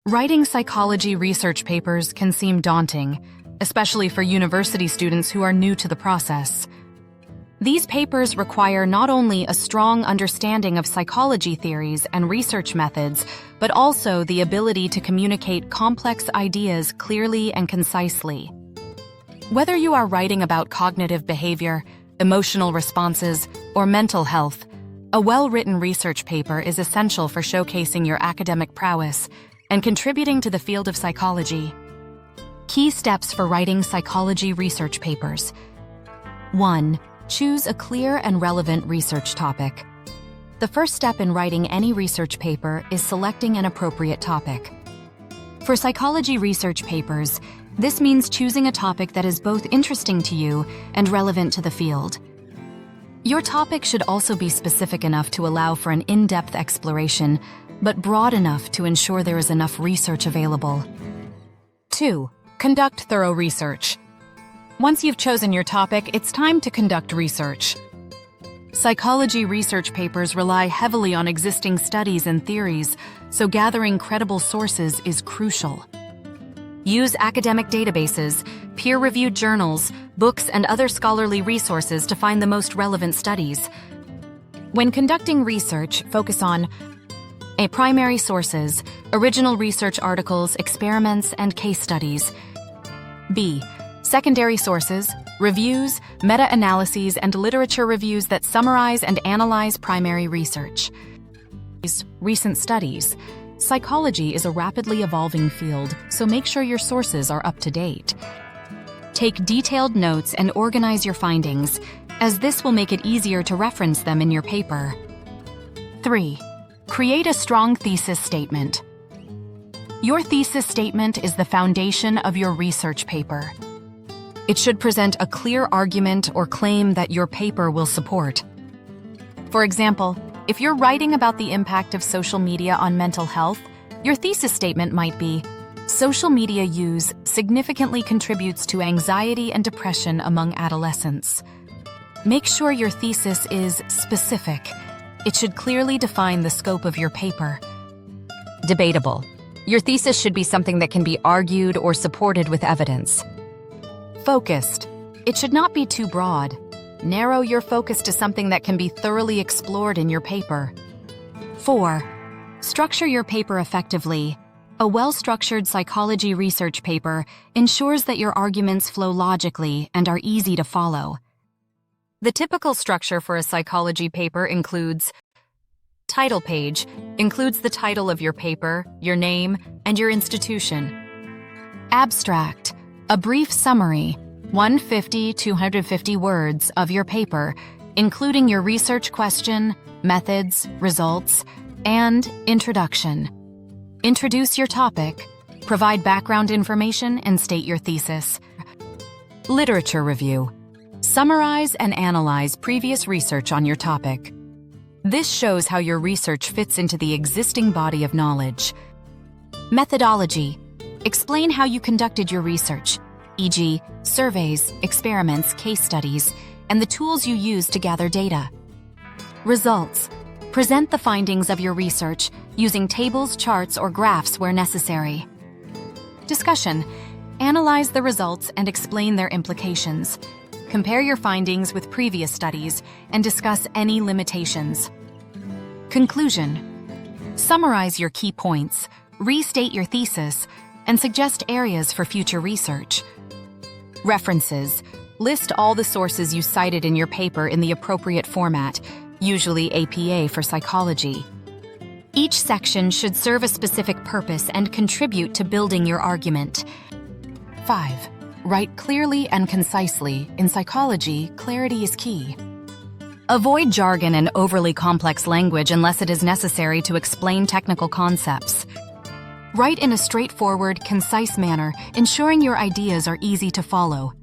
Writing psychology research papers can seem daunting, especially for university students who are new to the process. These papers require not only a strong understanding of psychology theories and research methods, but also the ability to communicate complex ideas clearly and concisely. Whether you are writing about cognitive behavior, emotional responses, or mental health, a well-written research paper is essential for showcasing your academic prowess and contributing to the field of psychology. Key steps for writing psychology research papers. 1. Choose a clear and relevant research topic. The first step in writing any research paper is selecting an appropriate topic. For psychology research papers, this means choosing a topic that is both interesting to you and relevant to the field. Your topic should also be specific enough to allow for an in-depth exploration, but broad enough to ensure there is enough research available. 2. Conduct thorough research. Once you've chosen your topic, it's time to conduct research. Psychology research papers rely heavily on existing studies and theories, so gathering credible sources is crucial. Use academic databases, peer-reviewed journals, books, and other scholarly resources to find the most relevant studies. When conducting research, focus on A. Primary sources, original research articles, experiments, and case studies. B. Secondary sources, reviews, meta-analyses, and literature reviews that summarize and analyze primary research. Recent studies. Psychology is a rapidly evolving field, so make sure your sources are up to date. Take detailed notes and organize your findings, as this will make it easier to reference them in your paper. 3. Create a strong thesis statement. Your thesis statement is the foundation of your research paper. It should present a clear argument or claim that your paper will support. For example, if you're writing about the impact of social media on mental health, your thesis statement might be, social media use significantly contributes to anxiety and depression among adolescents. Make sure your thesis is specific. It should clearly define the scope of your paper. Debatable. Your thesis should be something that can be argued or supported with evidence. Focused. It should not be too broad. Narrow your focus to something that can be thoroughly explored in your paper. 4. Structure your paper effectively. A well-structured psychology research paper ensures that your arguments flow logically and are easy to follow. The typical structure for a psychology paper includes title page, includes the title of your paper, your name, and your institution. Abstract, a brief summary, 150-250 words of your paper, including your research question, methods, results, and introduction. Introduce your topic, provide background information, and state your thesis. Literature review. Summarize and analyze previous research on your topic. This shows how your research fits into the existing body of knowledge. Methodology. Explain how you conducted your research, e.g., surveys, experiments, case studies, and the tools you use to gather data. Results. Present the findings of your research using tables, charts, or graphs where necessary. Discussion. Analyze the results and explain their implications. Compare your findings with previous studies and discuss any limitations. Conclusion. Summarize your key points, restate your thesis, and suggest areas for future research. References. List all the sources you cited in your paper in the appropriate format, usually APA for psychology. Each section should serve a specific purpose and contribute to building your argument. 5. Write clearly and concisely. In psychology, clarity is key. Avoid jargon and overly complex language unless it is necessary to explain technical concepts. Write in a straightforward, concise manner, ensuring your ideas are easy to follow.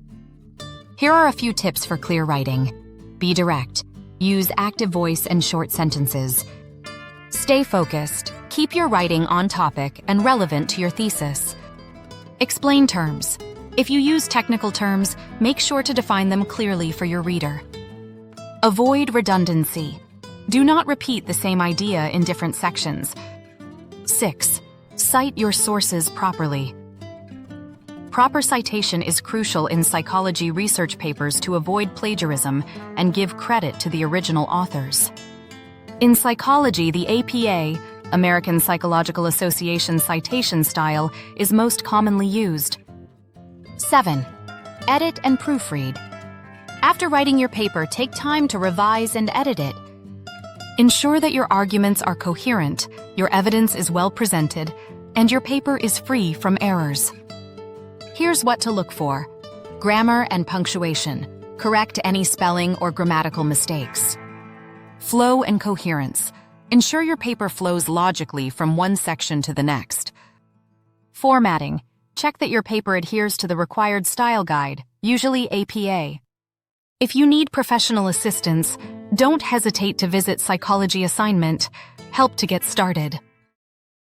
Here are a few tips for clear writing. Be direct. Use active voice and short sentences. Stay focused. Keep your writing on topic and relevant to your thesis. Explain terms. If you use technical terms, make sure to define them clearly for your reader. Avoid redundancy. Do not repeat the same idea in different sections. 6. Cite your sources properly. Proper citation is crucial in psychology research papers to avoid plagiarism and give credit to the original authors. In psychology, the APA, American Psychological Association citation style, is most commonly used. 7. Edit and proofread. After writing your paper, take time to revise and edit it. Ensure that your arguments are coherent, your evidence is well presented, and your paper is free from errors. Here's what to look for: grammar and punctuation. Correct any spelling or grammatical mistakes. Flow and coherence. Ensure your paper flows logically from one section to the next. Formatting. Check that your paper adheres to the required style guide, usually APA. If you need professional assistance, don't hesitate to visit Psychology Assignment. Help to get started.